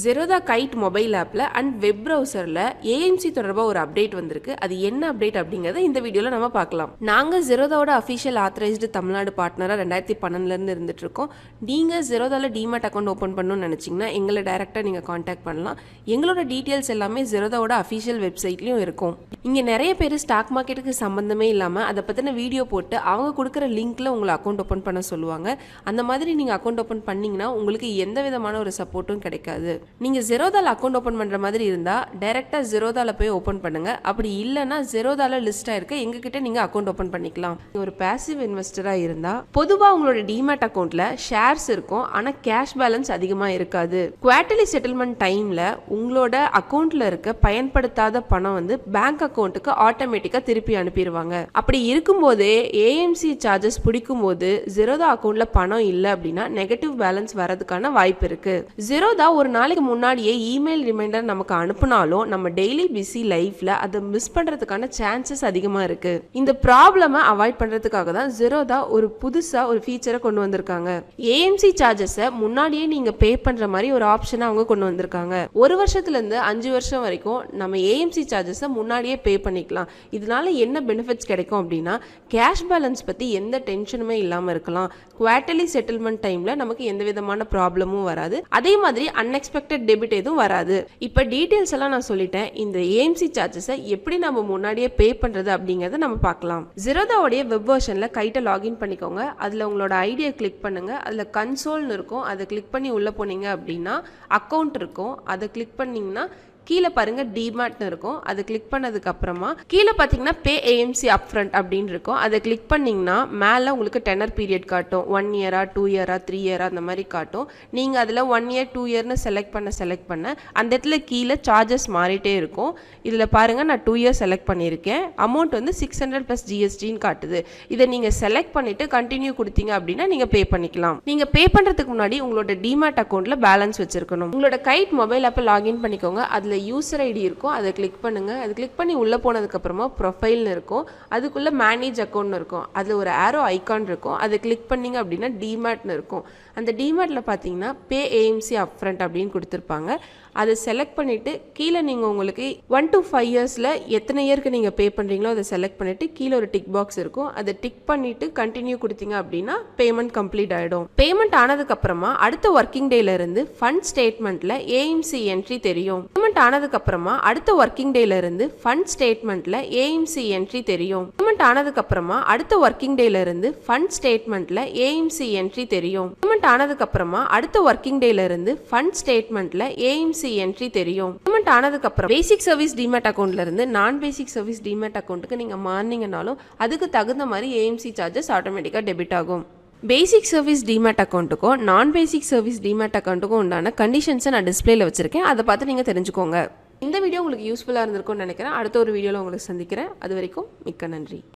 Zerodha Kite mobile ஆப்பில் and web ப்ரௌசரில் AMC தொடர்பாக ஒரு அப்டேட் வந்திருக்கு. அது என்ன அப்டேட் அப்படிங்கிறத இந்த வீடியோவில் நம்ம பார்க்கலாம். நாங்கள் Zerodhaவோட அஃபிஷியல் ஆத்தரைஸ்டு தமிழ்நாடு பார்ட்னராக 2012 இருந்துட்டு இருக்கோம். நீங்கள் Zerodhaவில் டிமேட் அக்கௌண்ட் ஓப்பன் பண்ணணும்னு நினச்சிங்கன்னா எங்களை டைரெக்டாக நீங்கள் காண்டாக்ட் பண்ணலாம். எங்களோட டீட்டெயில்ஸ் எல்லாமே Zerodhaவோட அஃபிஷியல் வெப்சைட்லேயும் இருக்கும். இங்கே நிறைய பேர் ஸ்டாக் மார்க்கெட்டுக்கு சம்மந்தமே இல்லாமல் அதை பற்றின வீடியோ போட்டு அவங்க கொடுக்குற லிங்க்கில் உங்களை அக்கௌண்ட் ஓப்பன் பண்ண சொல்லுவாங்க. அந்த மாதிரி நீங்கள் அக்கௌண்ட் ஓப்பன் பண்ணிங்கன்னா உங்களுக்கு எந்த விதமான ஒரு சப்போர்ட்டும் கிடைக்காது. நீங்க Zerodhaல அக்கவுண்ட் ஓபன் பண்ற மாதிரி இருந்தா டைரக்டா Zerodhaல போய் ஓபன் பண்ணுங்க. அப்படி இல்லனா Zerodhaல லிஸ்ட் ஆயிருக்கு எங்க கிட்ட நீங்க அக்கவுண்ட் ஓபன் பண்ணிக்கலாம். ஒரு பாசிவ் இன்வெஸ்டரா இருந்தா பொதுவா உங்களோட டிமேட் அக்கவுண்ட்ல ஷேர்ஸ் இருக்கும், ஆனா கேஷ் பேலன்ஸ் அதிகமா இருக்காது. குவார்ட்டர்லி செட்டில்மெண்ட் டைம்ல உங்களோட அக்கவுண்ட்ல இருக்க பயன்படுத்தாத பணம் வந்து பேங்க் அக்கவுண்ட்டுக்கு ஆட்டோமேட்டிக்கா திருப்பி அனுப்பிடுவாங்க. அப்படி இருக்கும்போதே ஏஎம்சி சார்ஜஸ் பிடிக்கும் போது Zerodha அக்கவுண்ட்ல பணம் இல்லை அப்படின்னா நெகட்டிவ் பேலன்ஸ் வரதுக்கான வாய்ப்பு இருக்கு. Zerodha ஒரு நாளைக்கு முன்னாடியே இமெயில் ரிமைண்டர் நமக்கு அனுப்புனாலும் நம்ம டெய்லி பிஸி லைஃப்ல அதை மிஸ் பண்றதுக்கான சான்சஸ் அதிகமா இருக்கு. இந்த ப்ராப்ளமை அவாய்ட் பண்றதுக்காக தான் Zerodha ஒரு புதுசா ஒரு ஃபீச்சரை கொண்டு வந்திருக்காங்க. ஏஎம்சி சார்ஜஸை முன்னாடியே நீங்க பே பண்ற மாதிரி ஒரு ஆப்ஷனை அவங்க கொண்டு வந்திருக்காங்க. ஒரு வருஷத்துல இருந்து 5 வருஷம் வரைக்கும் நம்ம ஏஎம்சி சார்ஜஸை முன்னாடியே பே பண்ணிக்கலாம். இதனால என்ன பெனிஃபிட்ஸ் கிடைக்கும் அப்படின்னா கேஷ் பேலன்ஸ் பத்தி எந்த டென்ஷனுமே இல்லாம இருக்கலாம். குவார்ட்டர்லி செட்டில்மெண்ட் டைம்ல நமக்கு எந்த விதமான ப்ராப்ளமும் வராது. அதே மாதிரி அன்எக்ஸ்பெக்டட் டெபிட் எதுவும் வராது. இப்போ டீடைல்ஸ் எல்லாம் நான் சொல்லிட்டேன். இந்த ஏஎம்சி சார்ஜஸை எப்படி நம்ம முன்னாடியே பே பண்றது அப்படிங்கறத நம்ம பார்க்கலாம். Zerodhaவோட வெப் வெர்ஷன்ல கைட்ட லாகின் பண்ணிக்கோங்க. அதுல உங்களோட ஐடியை கிளிக் பண்ணுங்க. அதுல கன்சோல்னு இருக்கும், அதை கிளிக் பண்ணி உள்ள போனீங்க அப்படின்னா அக்கௌண்ட் இருக்கும். அதை கிளிக் பண்ணீங்கன்னா கீழே பாருங்க டிமேட்னு இருக்கும். அதை கிளிக் பண்ணதுக்கு அப்புறமா கீழே பார்த்தீங்கன்னா பே ஏஎம்சி அப்ஃப்ரண்ட் அப்படின்னு இருக்கும். அதை கிளிக் பண்ணிங்கன்னா மேலே உங்களுக்கு டெனர் பீரியட் காட்டும். 1 இயரா 2 இயரா 3 இயரா அந்த மாதிரி காட்டும். நீங்கள் அதில் 1 இயர் 2 இயர்னு செலக்ட் பண்ண அந்த இடத்துல கீழே சார்ஜஸ் மாறிட்டே இருக்கும். இதில் பாருங்கள் நான் 2 இயர் செலக்ட் பண்ணியிருக்கேன். அமௌண்ட் வந்து 600 + GSTன்னு காட்டுது. இதை நீங்கள் செலக்ட் பண்ணிவிட்டு கண்டினியூ கொடுத்தீங்க அப்படின்னா நீங்கள் பே பண்ணிக்கலாம். நீங்கள் பே பண்ணுறதுக்கு முன்னாடி உங்களோட டிமேட் அக்கௌண்ட்டில் பேலன்ஸ் வச்சுருக்கணும். உங்களோட கைட் மொபைல் ஆப்பை லாகின் பண்ணிக்கோங்க. அதில் யூசர் ஐடி இருக்கும், அதை கிளிக் பண்ணுங்க. அதை கிளிக் பண்ணி உள்ள போனதுக்கு அப்புறமா ப்ரொஃபைல்னு இருக்கும். அதுக்குள்ள மேனேஜ் அக்கௌண்ட் இருக்கும். அதுல ஒரு ஆரோ ஐகான் இருக்கும். அதை கிளிக் பண்ணீங்க அப்படின்னா டிமேட்னு இருக்கும். அந்த டிமேட்ல பாத்தீங்கன்னா பே ஏஎம்சி அப்ஃப்ரண்ட் அப்படின்னு கொடுத்துருப்பாங்க. அதை செலக்ட் பண்ணிட்டு கீழே நீங்க உங்களுக்கு 1 to 5 இயர்ஸ்ல எத்தனை இயருக்கு நீங்க பே பண்றீங்களோ அதை செலக்ட் பண்ணிட்டு கீழே ஒரு டிக் பாக்ஸ் இருக்கும். அதை டிக் பண்ணிட்டு கண்டினியூ கொடுத்தீங்க அப்படின்னா பேமெண்ட் கம்ப்ளீட் ஆயிடும். பேமெண்ட் ஆனதுக்கு அப்புறமா அடுத்த ஒர்க்கிங் டேல இருந்து ஃபண்ட் ஸ்டேட்மெண்ட்ல ஏஎம்சி என்ட்ரி தெரியும். பேமெண்ட் ஆனதுக்கு அப்புறமா அடுத்த ஒர்க்கிங் டேல இருந்து ஃபண்ட் ஸ்டேட்மெண்ட்ல ஏஎம்சி என்ட்ரி தெரியும். பேமெண்ட் ஆனதுக்கு அப்புறமா அடுத்த ஒர்க்கிங் டேல இருந்து ஃபண்ட் ஸ்டேட்மெண்ட்ல ஏஎம்சி என்ட்ரி தெரியும். பேமெண்ட் ஆனதுக்கு அப்புறமா அடுத்த ஒர்க்கிங் டேல இருந்து ஃபண்ட் ஸ்டேட்மெண்ட்ல ஏஎம்சி என்ட்ரி தெரியும். பேமெண்ட் ஆனதுக்கு அப்புறம் பேசிக் சர்வீஸ் டிமேட் அக்கவுண்ட்ல இருந்து நான் பேசிக் சர்வீஸ் டிமேட் அக்கவுண்ட்டுக்கு நீங்க மாறினீங்கனாலும் அதுக்கு தகுந்த மாதிரி ஏஎம்சி சார்ஜஸ் ஆட்டோமேட்டிக்கா டெபிட் ஆகும். பேசிக் சர்வீஸ் டிமேட் அக்கௌண்ட்டுக்கும் நான் பேசிக் சர்வீஸ் டிமேட் அக்கௌண்ட்டுக்கும் உண்டான கண்டிஷன்ஸை நான் டிஸ்பிளேல வச்சிருக்கேன். அதை பார்த்து நீங்கள் தெரிஞ்சுக்கோங்க. இந்த வீடியோ உங்களுக்கு யூஸ்ஃபுல்லாக இருந்திருக்கும்னு நினைக்கிறேன். அடுத்த ஒரு வீடியோவில் உங்களுக்கு சந்திக்கிறேன். அது வரைக்கும் மிக்க நன்றி.